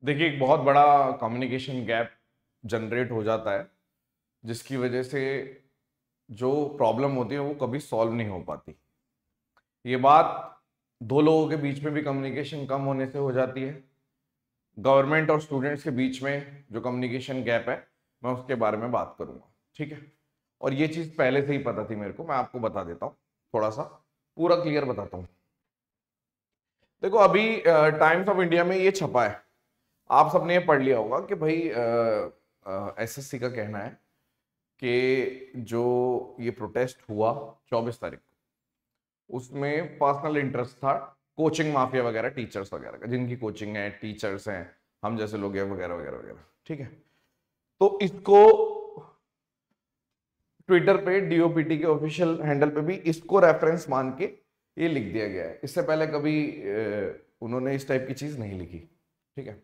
देखिए, एक बहुत बड़ा कम्युनिकेशन गैप जनरेट हो जाता है, जिसकी वजह से जो प्रॉब्लम होती है वो कभी सॉल्व नहीं हो पाती। ये बात दो लोगों के बीच में भी कम्युनिकेशन कम होने से हो जाती है। गवर्नमेंट और स्टूडेंट्स के बीच में जो कम्युनिकेशन गैप है, मैं उसके बारे में बात करूंगा। ठीक है। और ये चीज पहले से ही पता थी मेरे को, मैं आपको बता देता हूँ, थोड़ा सा पूरा क्लियर बताता हूँ। देखो, अभी टाइम्स ऑफ इंडिया में ये छपा है, आप सबने ये पढ़ लिया होगा कि भाई एसएससी का कहना है कि जो ये प्रोटेस्ट हुआ 24 तारीख को, उसमें पर्सनल इंटरेस्ट था कोचिंग माफिया वगैरह, टीचर्स वगैरह का, जिनकी कोचिंग है, टीचर्स हैं, हम जैसे लोग हैं वगैरह वगैरह वगैरह। ठीक है। तो इसको ट्विटर पे डीओपीटी के ऑफिशियल हैंडल पे भी इसको रेफरेंस मान के ये लिख दिया गया है। इससे पहले कभी उन्होंने इस टाइप की चीज नहीं लिखी। ठीक है।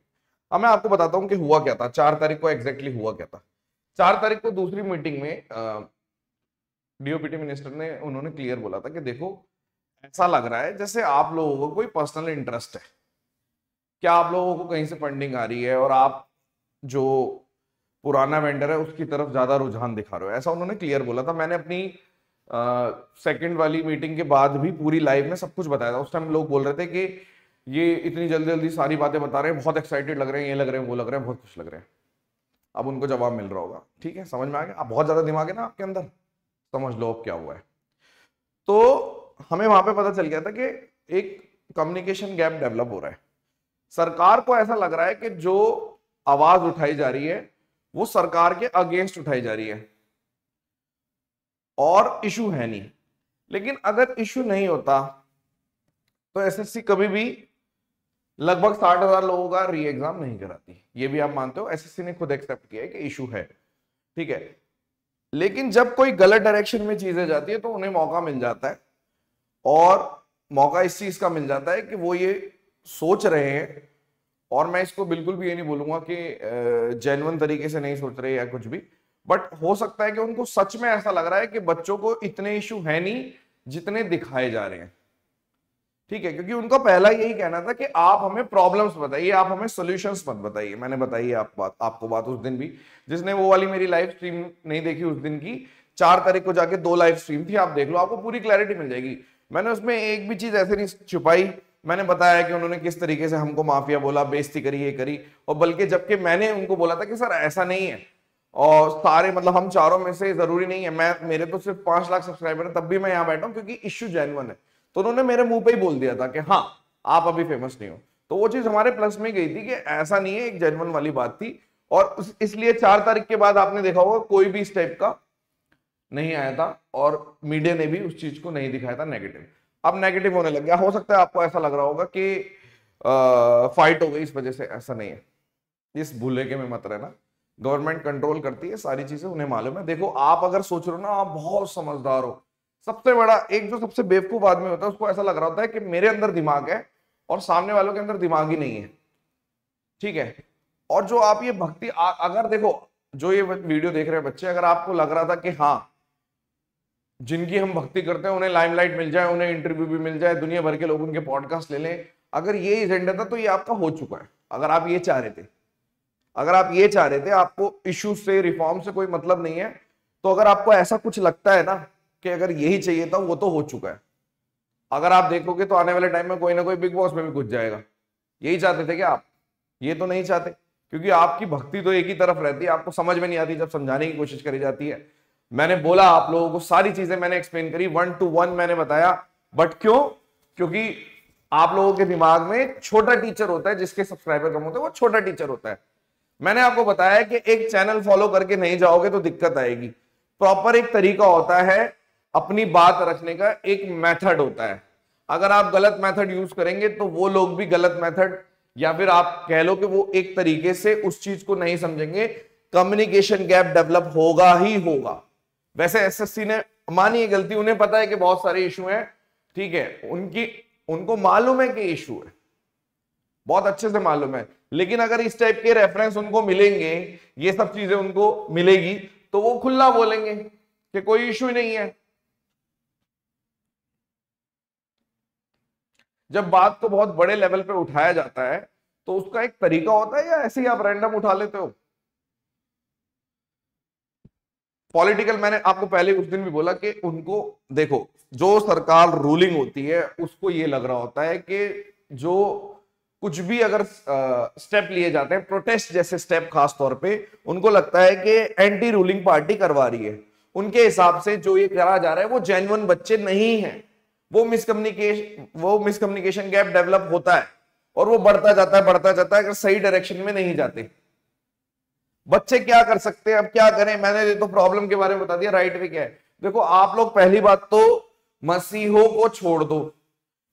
अब मैं आपको बताता हूं कि हुआ क्या था 4 तारीख को, एग्जैक्टली हुआ क्या था। 4 तारीख को दूसरी मीटिंग में डीओपीटी मिनिस्टर ने उन्होंने क्लियर बोला था कि देखो, ऐसा लग रहा है जैसे आप लोगों को कोई पर्सनल इंटरेस्ट है, क्या आप लोगों को कहीं से फंडिंग आ रही है और आप जो पुराना वेंडर है उसकी तरफ ज्यादा रुझान दिखा रहे हो, ऐसा उन्होंने क्लियर बोला था। मैंने अपनी सेकंड वाली मीटिंग के बाद भी पूरी लाइव में सब कुछ बताया था। उस टाइम लोग बोल रहे थे कि ये इतनी जल्दी जल्दी सारी बातें बता रहे हैं, बहुत एक्साइटेड लग रहे हैं, ये लग रहे हैं, वो लग रहे हैं, बहुत खुश लग रहे हैं। अब उनको जवाब मिल रहा होगा। ठीक है, समझ में आ गया। अब बहुत ज्यादा दिमाग है ना आपके अंदर, समझ लो अब क्या हुआ है। तो हमें वहां पे पता चल गया था कि एक कम्युनिकेशन गैप डेवलप हो रहा है। सरकार को ऐसा लग रहा है कि जो आवाज उठाई जा रही है वो सरकार के अगेंस्ट उठाई जा रही है और इशू है नहीं। लेकिन अगर इशू नहीं होता तो एसएससी कभी भी लगभग 60,000 लोगों का री एग्जाम नहीं कराती। ये भी आप मानते हो, एसएससी ने खुद एक्सेप्ट किया है कि इशू है। ठीक है। लेकिन जब कोई गलत डायरेक्शन में चीजें जाती है तो उन्हें मौका मिल जाता है, और मौका इस चीज का मिल जाता है कि वो ये सोच रहे हैं, और मैं इसको बिल्कुल भी ये नहीं बोलूंगा कि जेन्युइन तरीके से नहीं सोच रहे या कुछ भी, बट हो सकता है कि उनको सच में ऐसा लग रहा है कि बच्चों को इतने इशू है नहीं जितने दिखाए जा रहे हैं। ठीक है। क्योंकि उनका पहला यही कहना था कि आप हमें प्रॉब्लम्स बताइए, आप हमें सॉल्यूशंस मत बताइए। मैंने बताई आपको बात उस दिन भी, जिसने वो वाली मेरी लाइव स्ट्रीम नहीं देखी उस दिन की, 4 तारीख को जाके 2 लाइव स्ट्रीम थी, आप देख लो, आपको पूरी क्लैरिटी मिल जाएगी। मैंने उसमें एक भी चीज ऐसे नहीं छुपाई। मैंने बताया कि उन्होंने किस तरीके से हमको माफिया बोला, बेइज्जती करी, ये करी, और बल्कि जबकि मैंने उनको बोला था कि सर ऐसा नहीं है, और सारे मतलब हम चारों में से जरूरी नहीं है, मैं मेरे तो सिर्फ 5 लाख सब्सक्राइबर है, तब भी मैं यहाँ बैठा हूँ क्योंकि इश्यू जेन्युइन है। तो उन्होंने मेरे मुंह पे ही बोल दिया था कि हाँ, आप अभी फेमस नहीं हो। तो वो चीज हमारे प्लस में गई थी कि ऐसा नहीं है, एक जेन्युइन वाली बात थी। और इसलिए 4 तारीख के बाद आपने देखा होगा कोई भी इस टाइप का नहीं आया था, और मीडिया ने भी उस चीज को नहीं दिखाया था नेगेटिव। अब नेगेटिव होने लग गया। हो सकता है आपको ऐसा लग रहा होगा कि फाइट हो गई इस वजह से, ऐसा नहीं है। इस भूले के में मत रहना, गवर्नमेंट कंट्रोल करती है सारी चीजें, उन्हें मालूम है। देखो, आप अगर सोच रहे हो ना आप बहुत समझदार हो, सबसे बड़ा एक जो सबसे बेवकूफ आदमी होता है उसको ऐसा लग रहा होता है कि मेरे अंदर दिमाग है और सामने वालों के अंदर दिमाग ही नहीं है। ठीक है। और जो आप ये भक्ति अगर देखो, जो ये वीडियो देख रहे हैं बच्चे, अगर आपको लग रहा था कि हाँ, जिनकी हम भक्ति करते हैं उन्हें लाइमलाइट मिल जाए, उन्हें इंटरव्यू भी मिल जाए, दुनिया भर के लोग उनके पॉडकास्ट ले लें, अगर ये एजेंडा था तो ये आपका हो चुका है। अगर आप ये चाह रहे थे, अगर आप ये चाह रहे थे, आपको इश्यू से, रिफॉर्म से कोई मतलब नहीं है, तो अगर आपको ऐसा कुछ लगता है ना कि अगर यही चाहिए था, वो तो हो चुका है। अगर आप देखोगे तो आने वाले टाइम में कोई ना कोई बिग बॉस में भी घुस जाएगा। यही चाहते थे क्या आप? ये तो नहीं चाहते, क्योंकि आपकी भक्ति तो एक ही तरफ रहती है, आपको समझ में नहीं आती जब समझाने की कोशिश करी जाती है। मैंने बोला आप लोगों को, सारी चीजें मैंने एक्सप्लेन करी, 1 to 1 मैंने बताया। बट क्यों? क्योंकि आप लोगों के दिमाग में छोटा टीचर होता है, जिसके सब्सक्राइबर कम होते हैं वो छोटा टीचर होता है। मैंने आपको बताया कि एक चैनल फॉलो करके नहीं जाओगे तो दिक्कत आएगी। प्रॉपर एक तरीका होता है अपनी बात रखने का, एक मेथड होता है। अगर आप गलत मेथड यूज करेंगे तो वो लोग भी गलत मेथड, या फिर आप कह लो कि वो एक तरीके से उस चीज को नहीं समझेंगे, कम्युनिकेशन गैप डेवलप होगा ही होगा। वैसे एसएससी ने मानी है गलती, उन्हें पता है कि बहुत सारे इशू हैं। ठीक है, उनको मालूम है कि इशू है, बहुत अच्छे से मालूम है। लेकिन अगर इस टाइप के रेफरेंस उनको मिलेंगे, ये सब चीजें उनको मिलेगी, तो वो खुला बोलेंगे कि कोई इशू ही नहीं है। जब बात को बहुत बड़े लेवल पे उठाया जाता है तो उसका एक तरीका होता है या ऐसे ही आप रैंडम उठा लेते हो? पॉलिटिकल, मैंने आपको पहले उस दिन भी बोला कि उनको देखो, जो सरकार रूलिंग होती है उसको ये लग रहा होता है कि जो कुछ भी अगर स्टेप लिए जाते हैं, प्रोटेस्ट जैसे स्टेप खास तौर पे, उनको लगता है कि एंटी रूलिंग पार्टी करवा रही है। उनके हिसाब से जो ये करा जा रहा है वो जेन्युइन बच्चे नहीं है, वो मिसकम्युनिकेशन गैप डेवलप होता है और वो बढ़ता जाता है अगर सही डायरेक्शन में नहीं जाते। बच्चे क्या कर सकते हैं, अब क्या करें? मैंने तो प्रॉब्लम के बारे में बता दिया, राइट वे क्या है। देखो आप लोग पहली बात तो मसीहों को छोड़ दो,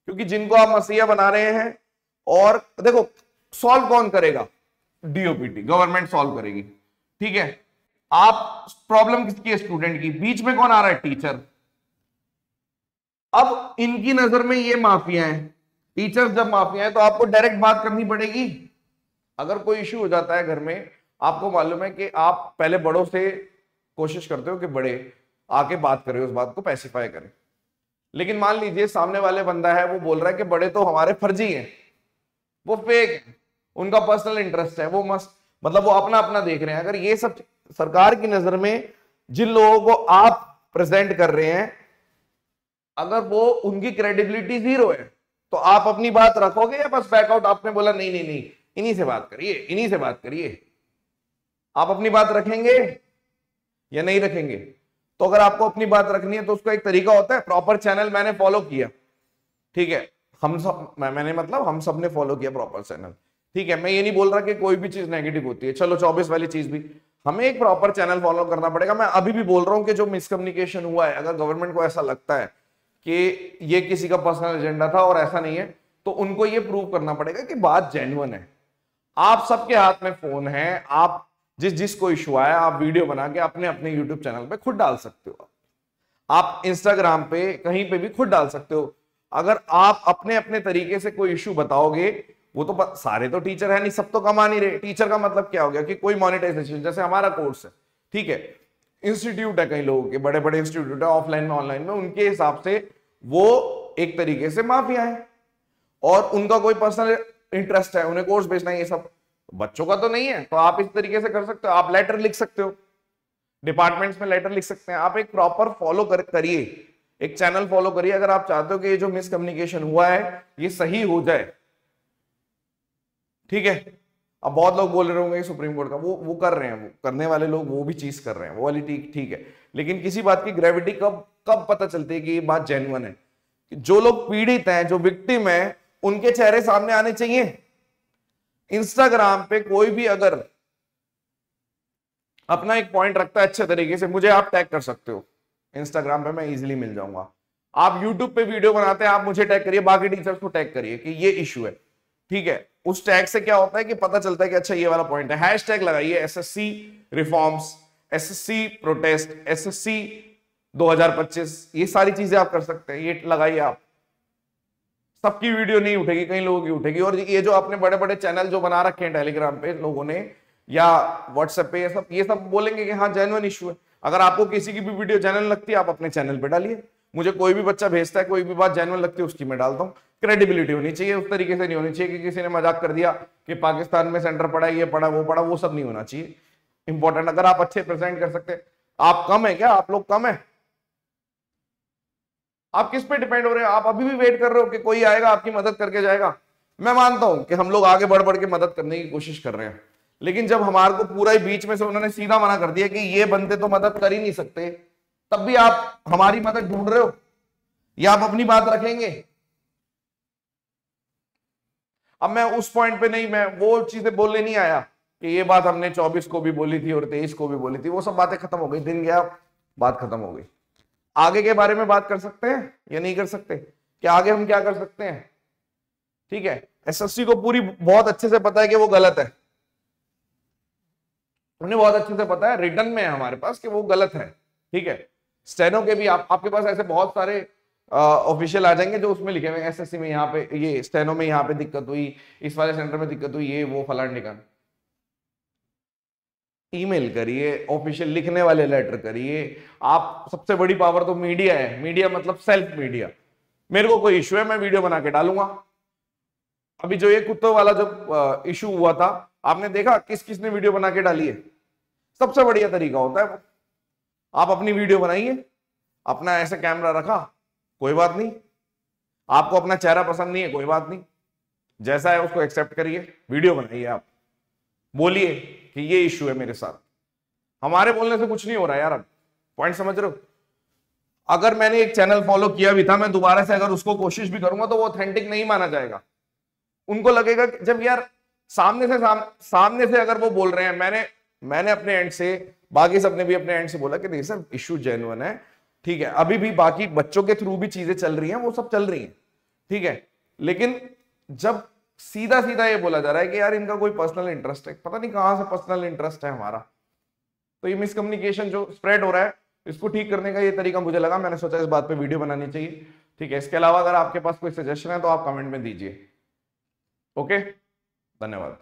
क्योंकि जिनको आप मसीहा बना रहे हैं, और देखो सॉल्व कौन करेगा? डीओपीटी, गवर्नमेंट सॉल्व करेगी, ठीक है। आप प्रॉब्लम किसकी है? स्टूडेंट की। बीच में कौन आ रहा है? टीचर। अब इनकी नजर में ये माफिया है, टीचर्स जब माफिया है तो आपको डायरेक्ट बात करनी पड़ेगी। अगर कोई इश्यू हो जाता है घर में, आपको मालूम है कि आप पहले बड़ों से कोशिश करते हो कि बड़े आके बात करें, उस बात को पैसिफाई करें। लेकिन मान लीजिए सामने वाले बंदा है, वो बोल रहा है कि बड़े तो हमारे फर्जी हैं, वो फेक है, उनका पर्सनल इंटरेस्ट है, वो मस्त मतलब वो अपना अपना देख रहे हैं। अगर ये सब सरकार की नजर में जिन लोगों को आप प्रेजेंट कर रहे हैं, अगर वो उनकी क्रेडिबिलिटी जीरो है, तो आप अपनी बात रखोगे या बस बैकआउट? आपने बोला नहीं नहीं नहीं, इन्हीं से बात करिए, इन्हीं से बात करिए। आप अपनी बात रखेंगे या नहीं रखेंगे? तो अगर आपको अपनी बात रखनी है तो उसका एक तरीका होता है, प्रॉपर चैनल मैंने फॉलो किया, ठीक है, हम सब, मैंने मतलब हम सब ने फॉलो किया प्रॉपर चैनल, ठीक है। मैं ये नहीं बोल रहा कि कोई भी चीज नेगेटिव होती है, चलो 24 वाली चीज भी, हमें एक प्रॉपर चैनल फॉलो करना पड़ेगा। मैं अभी भी बोल रहा हूं कि जो मिसकम्युनिकेशन हुआ है, अगर गवर्नमेंट को ऐसा लगता है कि ये किसी का पर्सनल एजेंडा था और ऐसा नहीं है, तो उनको ये प्रूव करना पड़ेगा कि बात जेन्युइन है। आप सबके हाथ में फोन है, आप जिसको इशू आया आप वीडियो बना के अपने अपने यूट्यूब चैनल पे खुद डाल सकते हो, आप इंस्टाग्राम पे कहीं पे भी खुद डाल सकते हो। अगर आप अपने अपने तरीके से कोई इशू बताओगे, वो तो सारे तो टीचर है नहीं, सब तो कमा नहीं रहे। टीचर का मतलब क्या हो गया कि कोई मॉनिटाइजेशन, जैसे हमारा कोर्स है, ठीक है, इंस्टीट्यूट है, कई लोगों के बड़े बड़े इंस्टीट्यूट है ऑफलाइन में ऑनलाइन में, उनके हिसाब से वो एक तरीके से माफिया है और उनका कोई पर्सनल इंटरेस्ट है, उन्हें कोर्स बेचना है, ये सब बच्चों का तो नहीं है। तो आप इस तरीके से कर सकते हो, आप लेटर लिख सकते हो, डिपार्टमेंट्स में लेटर लिख सकते हैं। आप एक प्रॉपर फॉलो करिए, एक चैनल फॉलो करिए, अगर आप चाहते हो कि ये जो मिसकम्युनिकेशन हुआ है ये सही हो जाए, ठीक है। अब बहुत लोग बोल रहे होंगे सुप्रीम कोर्ट का, वो कर रहे हैं, वो करने वाले लोग वो भी चीज कर रहे हैं, वो वाली ठीक है, लेकिन किसी बात की ग्रेविटी कब कब पता चलती है कि ये बात जेन्युइन है? जो लोग पीड़ित हैं, जो विक्टिम है, उनके चेहरे सामने आने चाहिए। इंस्टाग्राम पे कोई भी अगर अपना एक पॉइंट रखता है अच्छे तरीके से, मुझे आप टैग कर सकते हो इंस्टाग्राम पे, मैं इजीली मिल जाऊंगा। आप यूट्यूब पे वीडियो बनाते हैं, आप मुझे टैग करिए, बाकी टीचर्स को टैग करिए कि ये इशू है, ठीक है। उस टैग से क्या होता है कि पता चलता है कि अच्छा ये वाला पॉइंट है। हैशटैग लगाइए SSC reforms, SSC protest, SSC 2025, ये सारी चीजें आप कर सकते हैं, ये लगाइए आप। सबकी वीडियो नहीं उठेगी, कई लोगों की उठेगी। और ये जो आपने बड़े बड़े चैनल जो बना रखे हैं टेलीग्राम पे लोगों ने या व्हाट्सएप पे, ये सब बोलेंगे कि हाँ जेन्युइन इशू है। अगर आपको किसी की भी वीडियो जेन्युइन लगती है, आप अपने चैनल पे डालिए। मुझे कोई भी बच्चा भेजता है, कोई भी बात जेन्युइन लगती है उसकी मैं डालता हूँ। क्रेडिबिलिटी होनी चाहिए, उस तरीके से नहीं होनी चाहिए कि किसी ने मजाक कर दिया कि पाकिस्तान में सेंटर पड़ा, ये पड़ा, वो पड़ा, वो सब नहीं होना चाहिए। इंपॉर्टेंट, अगर आप अच्छे प्रेजेंट कर सकते हैं। आप कम है क्या? आप लोग कम है? आप किस पे डिपेंड हो रहे हैं? आप अभी भी वेट कर रहे हो कि कोई आएगा आपकी मदद करके जाएगा? मैं मानता हूं कि हम लोग आगे बढ़ बढ़ के मदद करने की कोशिश कर रहे हैं, लेकिन जब हमारे को पूरा ही बीच में से उन्होंने सीधा मना कर दिया कि ये बंदे तो मदद कर ही नहीं सकते, तब भी आप हमारी मदद ढूंढ रहे हो या आप अपनी बात रखेंगे? अब मैं उस पॉइंट पे नहीं, मैं वो चीजें बोलने नहीं आया कि ये बात हमने 24 को भी बोली थी और 23 को भी बोली थी। वो सब बातें खत्म हो गई, दिन गया, बात खत्म हो गई। आगे के बारे में बात कर सकते हैं या नहीं कर सकते? कि आगे हम क्या कर सकते हैं? ठीक है, एसएससी को पूरी बहुत अच्छे से पता है कि वो गलत है, उन्हें बहुत अच्छे से पता है, रिटर्न में है हमारे पास कि वो गलत है, ठीक है। स्टेनो के भी आपके पास ऐसे बहुत सारे ऑफिशियल आ जाएंगे जो उसमें लिखे हुए एसएससी में यहाँ पे, ये स्टेनो में यहाँ पे दिक्कत हुई, इस वाले सेंटर में दिक्कत हुई, ये वो फलान ठिकान। ईमेल करिए, ऑफिशियल लिखने वाले लेटर करिए। आप सबसे बड़ी पावर तो मीडिया है, मीडिया मतलब सेल्फ मीडिया। मेरे को कोई इश्यू है, मैं वीडियो बना के डालूंगा। अभी जो ये कुत्तों वाला जो इशू हुआ था, आपने देखा किस किसने वीडियो बना के डाली है? सबसे बढ़िया तरीका होता है वो, आप अपनी वीडियो बनाइए, अपना ऐसे कैमरा रखा, कोई बात नहीं, आपको अपना चेहरा पसंद नहीं है, कोई बात नहीं, जैसा है उसको एक्सेप्ट करिए, वीडियो बनाइए, आप बोलिए कि ये इशू है मेरे साथ। हमारे बोलने से कुछ नहीं हो रहा यार, अब पॉइंट समझ रहे हो? अगर मैंने एक चैनल फॉलो किया भी था, मैं दोबारा से अगर उसको कोशिश भी करूंगा तो वो ऑथेंटिक नहीं माना जाएगा। उनको लगेगा कि जब यार सामने से अगर वो बोल रहे हैं, मैंने अपने एंड से, बाकी सबने भी अपने एंड से बोला कि देखिए सर इशू जेन्युइन है, ठीक है, अभी भी बाकी बच्चों के थ्रू भी चीजें चल रही हैं, वो सब चल रही हैं, ठीक है, लेकिन जब सीधा सीधा ये बोला जा रहा है कि यार इनका कोई पर्सनल इंटरेस्ट है, पता नहीं कहां से पर्सनल इंटरेस्ट है हमारा, तो ये मिसकम्युनिकेशन जो स्प्रेड हो रहा है, इसको ठीक करने का ये तरीका मुझे लगा, मैंने सोचा इस बात पे वीडियो बनानी चाहिए, ठीक है। इसके अलावा अगर आपके पास कोई सजेशन है तो आप कमेंट में दीजिए। ओके, धन्यवाद।